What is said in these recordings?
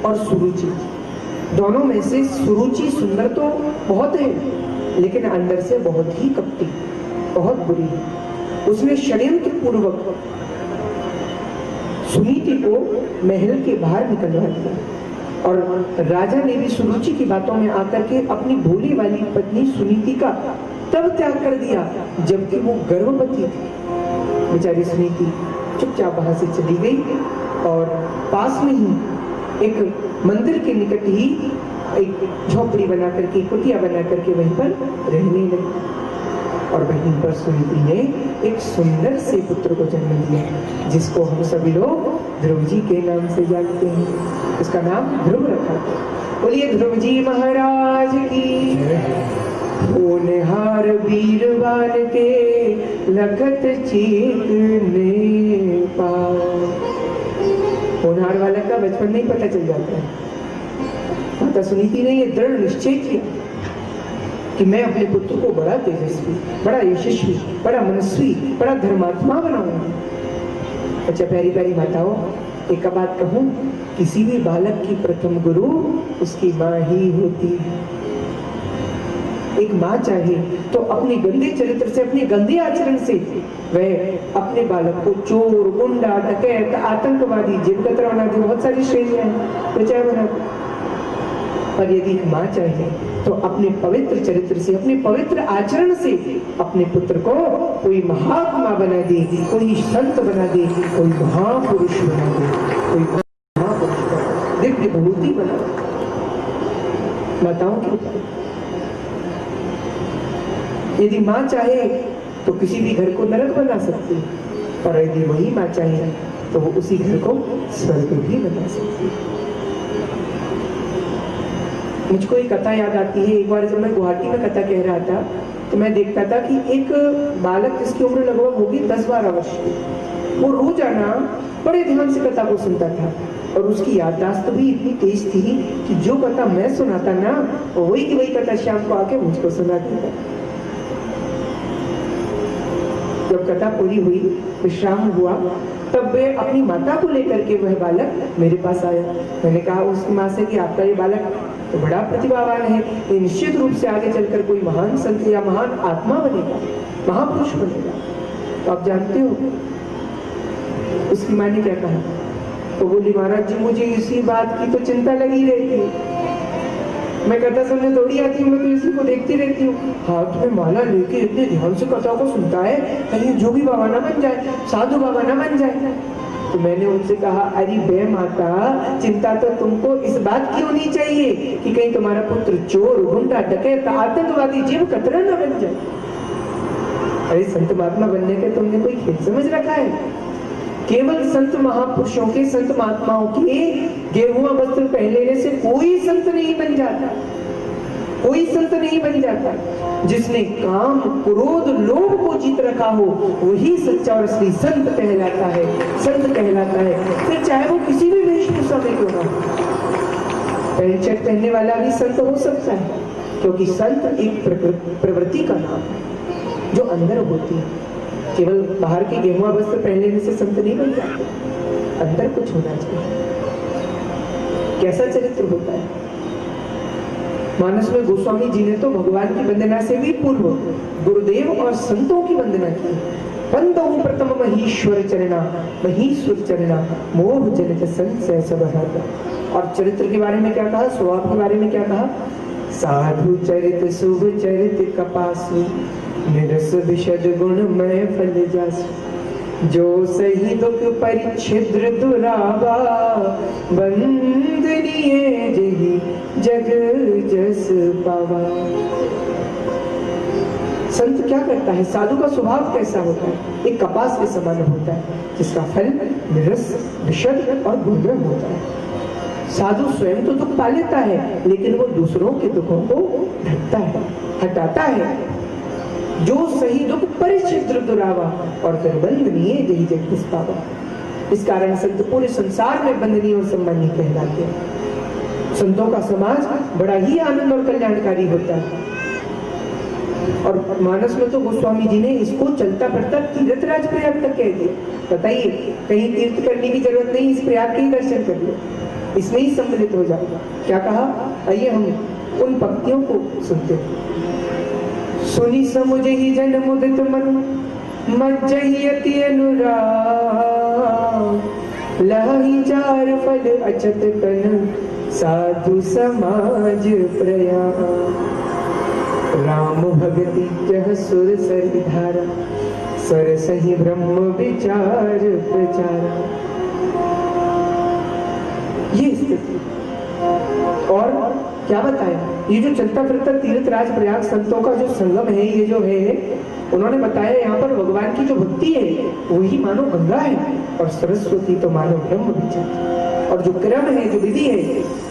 और सुरुचि, दोनों में से सुरुचि सुंदर तो बहुत है, लेकिन अंदर से बहुत ही कपटी, बहुत बुरी। उसने षड्यंत्र पूर्वक सुनीति को महल के बाहर निकलवा दिया, और राजा ने भी सुरुचि की बातों में आकर के अपनी भोली वाली पत्नी सुनीति का तब त्याग कर दिया जबकि वो गर्भवती थी। बेचारी सुनीति चुपचाप वहां से चली गई और पास में ही एक मंदिर के निकट ही एक झोपड़ी बना करके, कुटिया बना करके वहीं पर रहने लगी, और वहीं पर सुनीति ने एक सुंदर से पुत्र को जन्म दिया, जिसको हम सभी लोग ध्रुव जी के नाम से जानते हैं। उसका नाम ध्रुव रखा। बोलिए ध्रुव जी महाराज की। होनहार वीरवान के लखत चीकने पाओ। होनहार वाला का बचपन में ही पता चल जाता है। माता सुनीति ने ये दृढ़ निश्चय किया कि मैं अपने पुत्र को बड़ा तेजस्वी, बड़ा यशस्वी, बड़ा मनस्वी, बड़ा धर्मात्मा बनाऊंगी। अच्छा प्यारी प्यारी माताओं, एक बात कहूं, किसी भी बालक की प्रथम गुरु उसकी माँ ही होती है। एक माँ चाहे तो अपने गंदे चरित्र से, अपने गंदे आचरण से वह अपने बालक को चोर, गुंडा, डकैत, आतंकवादी, जिनकतरा बना दे। बहुत सारी श्रेणियां हैं तो चाहे बना, पर यदि एक माँ चाहे तो अपने पवित्र चरित्र से, अपने पवित्र आचरण से अपने पुत्र को कोई महात्मा बना दे, कोई संत बना दे, कोई महापुरुष बना दे, कोई महापुरुष बना दे, दिव्य विभूति बना दे। माताओं की यदि माँ चाहे तो किसी भी घर को नरक बना सकती है, और यदि वही माँ चाहे तो वो उसी घर को स्वर्ग भी बना सकती है। मुझको एक कथा याद आती है। एक बार जब मैं गुवाहाटी में कथा कह रहा था तो मैं देखता था कि एक बालक जिसकी उम्र लगभग होगी 10-12 वर्ष की, वो रोजाना बड़े ध्यान से कथा को सुनता था, और उसकी याददाश्त भी इतनी तेज थी कि जो कथा मैं सुनाता ना वही की वही कथा शाम को आके मुझको सुनाता था। जब कथा पूरी हुई, विश्राम हुआ, तब वे अपनी माता को लेकर के वह बालक मेरे पास आया। मैंने कहा उसकी माँ से कि आपका ये बालक तो बड़ा प्रतिभावान है, ये निश्चित रूप से आगे चलकर कोई महान संत या महान आत्मा बनेगा, महापुरुष बनेगा। तो आप जानते हो उसकी माँ ने क्या कहा? तो बोली महाराज जी मुझे इसी बात की तो चिंता लगी रहती है, मैं कथा सुनने दौड़ी आती हूँ, मैं तो इसी को देखती रहती हूँ। हाथ में माला लेके इतने ध्यान से कथा को सुनता है, कहीं जोगी बाबा ना बन जाए, साधु बाबा ना बन जाए। तो मैंने उनसे कहा अरे बे माता, चिंता तो तुमको इस बात की होनी चाहिए कि कहीं तुम्हारा पुत्र चोर, गुंडा, डकैत, आतंकवादी, जीव कतरा ना बन जाए। अरे संत महात्मा बनने के तुमने कोई खेल समझ रखा है? केवल संत महापुरुषों के, संत महात्माओं के गेरुआ वस्त्र पहनने से कोई संत नहीं बन जाता, कोई संत नहीं बन जाता। जिसने काम, क्रोध, लोभ को जीत रखा हो वही सच्चा और असली संत कहलाता है, संत कहलाता है। फिर चाहे वो किसी भी वेशभूषा में क्यों ना, पैंट शर्ट पहनने वाला भी संत हो सकता है, क्योंकि संत एक प्रवृत्ति का नाम है जो अंदर होती है। केवल बाहर के गेरुआ वस्त्र पहन लेने से संत नहीं बन जाते, अंदर कुछ होना चाहिए। कैसा चरित्र होता है? मानस में गोस्वामी जी ने तो भगवान की वंदना से भी पूर्व गुरुदेव और संतों की वंदना की। बंदो प्रथम महीश्वर चरणा, महीश्वर चरणा मोह जनित संशय सब हटा। और चरित्र के बारे में क्या कहा, स्वभाव के बारे में क्या कहा? साधु चरित शुभ चरित कपासु, निरस विशद गुणमय फल जासु। जो सही दुख परिच्छिद्र दुरावा, बंदनीय जही जग जस पावा। संत क्या करता है? साधु का स्वभाव कैसा होता है? एक कपास के समान होता है जिसका फल निरस, विशद और गुणमय होता है। साधु स्वयं तो दुख पा लेता है, लेकिन वो दूसरों के दुखों को ढकता है, हटाता है। जो सही दुख परिच्छिद्र दुरावा, और फिर बंदनीय जही जगदीश पावा। इस कारण संत पूरे संसार में बंदनीय और सम्मानीय कहलाते हैं। संतों का समाज बड़ा ही आनंद और कल्याणकारी होता है। और मानस में तो गोस्वामी जी ने इसको चलता फिरता तीर्थराज प्रयाग तक कह दिया। बताइए, कहीं तीर्थ करने की जरूरत नहीं, इस प्रयाग के ही दर्शन कर लो। इसमें ही सम्मिलित हो जाओ। क्या कहा, आइए हम उन पंक्तियों को सुनते हैं। सुनी समुझ ही जन मुदित मन मज्जहि अति अनुराग, लहि चार फल अचत तन साधु समाज प्रयाग। राम भगति जह सुर सरि धारा, सरसहि ब्रह्म विचार प्रचारा। ये स्थिति। और क्या बताया, ये जो चलता फिरता तीर्थ राज प्रयाग संतों का जो संगम है, ये जो है, उन्होंने बताया यहाँ पर भगवान की जो भक्ति है वही मानो गंगा है, और सरस्वती तो मानो ब्रह्म विचार, और जो क्रम है, जो विधि है,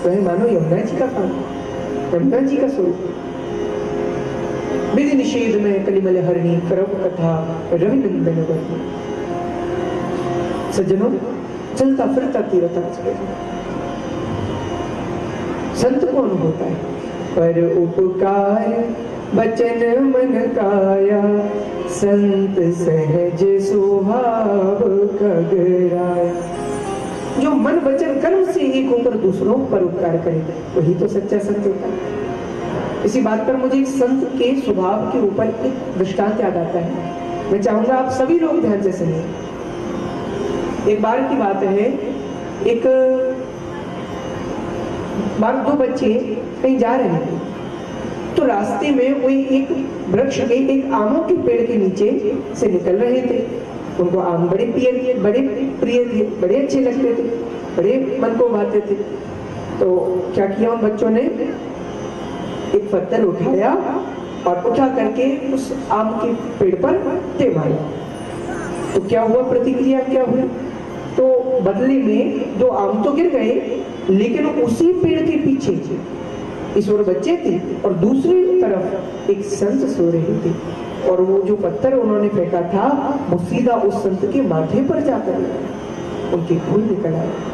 वह मानो यमुना जी का काम, यमुना जी का स्वरूप। विधि निषेध में कलिमल हरणी, करम कथा रविनंदन वर्णी। सज्जनों, चलता फिरता तीर्थ राज संत कौन होता है? पर उपकार बचन मन काया, संत सहज स्वभाव खगराया। जो मन वचन कर्म से एक होकर दूसरों पर उपकार करे, वही तो सच्चा संत होता है। इसी बात पर मुझे एक संत के स्वभाव के ऊपर एक दृष्टांत याद आता है। मैं चाहूंगा आप सभी लोग ध्यान से सुनिए। एक बार की बात है, एक बार दो बच्चे कहीं जा रहे थे, तो रास्ते में कोई एक वृक्ष के, एक आमों के पेड़ के नीचे से निकल रहे थे। उनको आम बड़े प्रिय थे, बड़े अच्छे लगते थे, बड़े मन को भाते थे। तो क्या किया उन बच्चों ने, एक पत्थर उठाया और उठा करके उस आम के पेड़ पर दे मारा। तो क्या हुआ, प्रतिक्रिया क्या हुई? तो बदले में दो आम तो गिर गए, लेकिन उसी पेड़ के पीछे इस ओर बच्चे थे और दूसरी तरफ एक संत सो रहे थे, और वो जो पत्थर उन्होंने फेंका था वो सीधा उस संत के माथे पर जाकर उनके खून निकल आया।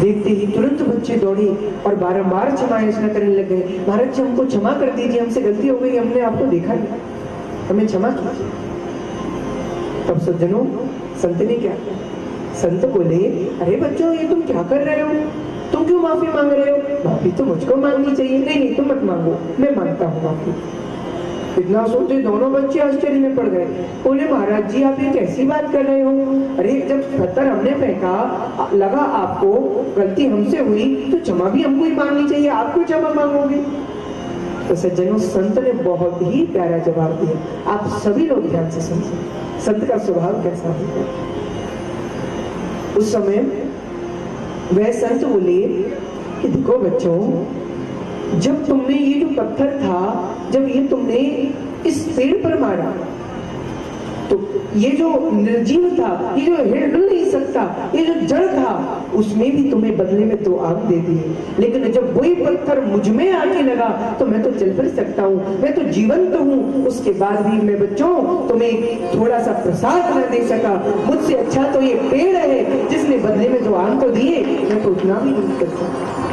देखते ही तुरंत बच्चे दौड़े और बारंबार क्षमा याचना करने लग गए, महाराज जी हमको क्षमा कर दीजिए, हमसे गलती हो गई, हमने आपको देखा नहीं, हमें क्षमा कीजिए। तब सज्जनों, संत ने क्या किया? संत बोले, अरे बच्चों ये तुम क्या कर रहे हो, तुम क्यों माफी मांग रहे हो? माफी तो मुझको मांगनी चाहिए। नहीं तुम मत मांगो, मैं मांगता हूँ माफी। इतना सोचे दोनों बच्चे आश्चर्य में पड़ गए। बोले, महाराज जी आप ये कैसी बात कर रहे हो? अरे जब पत्थर हमने फेंका, लगा आपको गलती हमसे हुई, तो क्षमा भी हमको ही मांगनी चाहिए, आप क्यों क्षमा मांगोगे? तो सज्जनों, संत ने बहुत ही प्यारा जवाब दिया। आप सभी लोग ध्यान से सुनिए, संत का स्वभाव कैसा होता है। उस समय वह संत बोले कि देखो बच्चों, जब तुमने ये जो पत्थर था, जब ये तुमने इस पेड़ पर मारा, तो ये जो निर्जीव था, ये जो हिल नहीं सकता, ये जो जड़ था, उसमें भी तुम्हें बदले में दो आम दे दिए। लेकिन जब वही पत्थर मुझ में आके लगा तो मैं तो चल फिर सकता हूँ, मैं तो जीवंत हूँ। उसके बाद भी मैं बच्चों तुम्हें थोड़ा सा प्रसाद न दे सका। मुझसे अच्छा तो ये पेड़ है जिसने बदले में दो आम तो दिए, मैं तो उतना भी नहीं कर सकता।